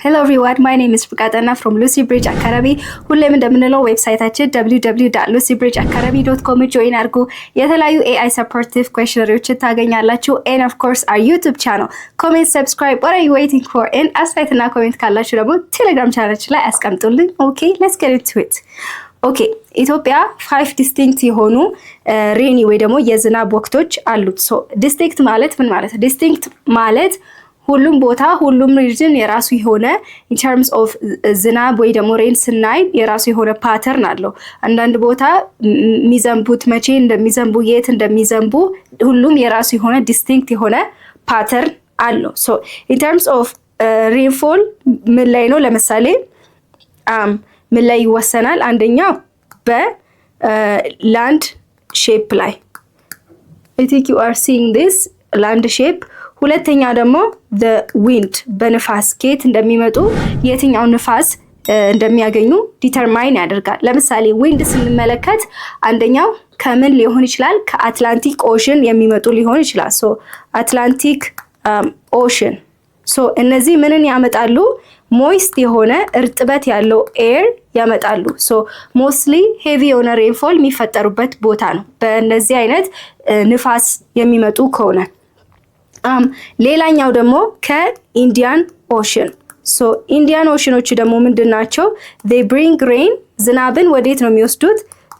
Hello everyone, my name is Fukatana from Lucy Bridge Academy. ሁሌም እንደምንለው ዌብሳይታችን www.lucyBridgeacademy.com join አድርጉ። የተለያዩ AI supportive questionnaires ታገኛላችሁ and of course our YouTube channel. Comment, subscribe. What are you waiting for? And አስተያየትና ኮሜንት ካላችሁ ደግሞ Telegram ቻናላችን ላይ አስቀምጡልን. Okay, let's get into it. Okay, ኢትዮጵያ 5 distinct የሆኑ ሬኒ ወይ ደግሞ የዝናብ ወቅቶች አሉት። So distinct ማለት ምን ማለት? Distinct ማለት ሁሉም ቦታ ሁሉም ሪጅን የራሱ የሆነ in terms of ዝናብ ወይ ደግሞ ሬን ስናይ የራሱ የሆነ ፓተርን አለው። አንዳንድ ቦታ የሚዘንቡት መቼ እንደሚዘንቡ የት እንደሚዘንቡ ሁሉም የራሱ የሆነ ዲስቲንክት የሆነ ፓተርን አለው። so in terms of rainfall ምን ላይ ነው? ለምሳሌ ምን ላይ ይወሰናል? አንደኛው በላንድ ሼፕ ላይ I think you are seeing this land shape. ሁለተኛ ደግሞ the wind በንፋስ ከየት እንደሚመጡ የትኛው ንፋስ እንደሚያገኙ ዲተርማይን ያደርጋል። ለምሳሌ wind ስንመለከት አንደኛው ከምን ሊሆን ይችላል? ከአትላንቲክ ኦሽን የሚመጡ ሊሆን ይችላል። so አትላንቲክ ኦሽን so እነዚህ ምንን ያመጣሉ? ሞይስት የሆነ እርጥበት ያለው ኤር ያመጣሉ። so mostly heavy የሆነ rainfall የሚፈጠሩበት ቦታ ነው በእነዚህ አይነት ንፋስ የሚመጡ ከሆነ። ሌላኛው ደግሞ ከኢንዲያን ኦሽን so ኢንዲያን ኦሽኖች ደግሞ ምንድናቸው? they bring rain ዝናብን ወዴት ነው የሚወስዱት?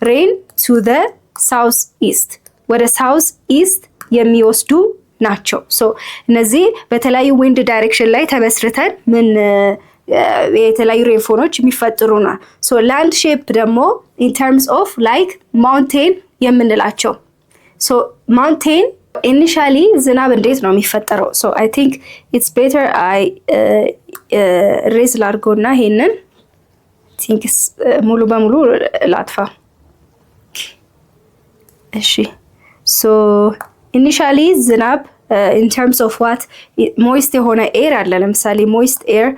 rain to the south east ወደ south east የሚወስዱ ናቸው። so እነዚህ በተለያዩ wind direction ላይ ተመስርተን ምን የተለያዩ ሬንፎሎች የሚፈጥሩና so land shape ደግሞ in terms of like mountain የምንላቸው so mountain initially ዝናብ እንዴት ነው የሚፈጠረው? so I think it's better I raise ላርጎና ይሄንን think ሙሉ በሙሉ ላጥፋ። እሺ so initially ዝናብ in terms of what moist የሆነ ኤር አለ። ለምሳሌ moist air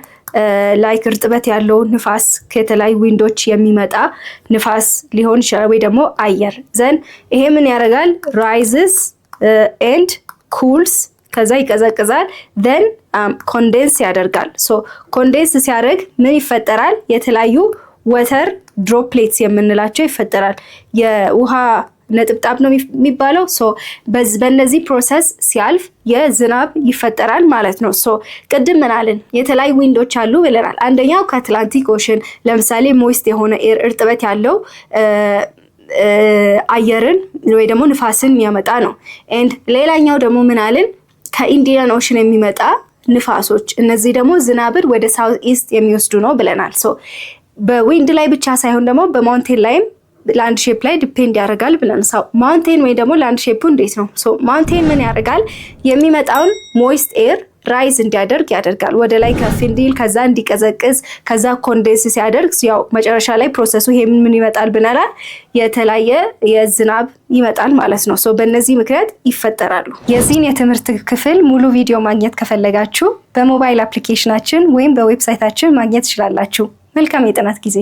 like እርጥበት ያለው ንፋስ ከተለያዩ ዊንዶች የሚመጣ ንፋስ ሊሆን ይችላል ወይ ደግሞ አየር ዘን ይሄ ምን ያደርጋል? rises and cools ከዛ ይቀዘቅዛል then condense ያደርጋል። so condense ሲያደርግ ምን ይፈጠራል? የተለያዩ water droplets የምንላቸው ይፈጠራል። የውሃ ነጥብጣብ ነው የሚባለው። so በእነዚህ ፕሮሰስ ሲያልፍ የዝናብ ይፈጠራል ማለት ነው። so ቅድም ምን አለን? የተለያዩ ዊንዶች አሉ ብለናል። አንደኛው ከአትላንቲክ ኦሽን ለምሳሌ ሞይስት የሆነ ኤር እርጥበት ያለው አየርን ወይ ደግሞ ንፋስን የሚያመጣ ነው። and ሌላኛው ደግሞ ምን አለን? ከኢንዲያን ኦሽን የሚመጣ ንፋሶች እነዚህ ደግሞ ዝናብን ወደ ሳውዝ ኢስት የሚወስዱ ነው ብለናል። so በዊንድ ላይ ብቻ ሳይሆን ደግሞ በማውንቴን ላይም ላንድ ሼፕ ላይ ዲፔንድ ያደርጋል ብለን ሰው ማውንቴን ወይ ደግሞ ላንድ ሼፑ እንዴት ነው? so ማውንቴን ምን ያደርጋል? የሚመጣውን ሞይስት ኤር ራይዝ እንዲያደርግ ያደርጋል። ወደ ላይ ከፍ እንዲል ከዛ እንዲቀዘቅዝ ከዛ ኮንዴንስ ሲያደርግ ያው መጨረሻ ላይ ፕሮሰሱ ይሄ ምን ይመጣል ብናላል? የተለያየ የዝናብ ይመጣል ማለት ነው። so በእነዚህ ምክንያት ይፈጠራሉ። የዚህን የትምህርት ክፍል ሙሉ ቪዲዮ ማግኘት ከፈለጋችሁ በሞባይል አፕሊኬሽናችን ወይም በዌብሳይታችን ማግኘት ትችላላችሁ። መልካም የጥናት ጊዜ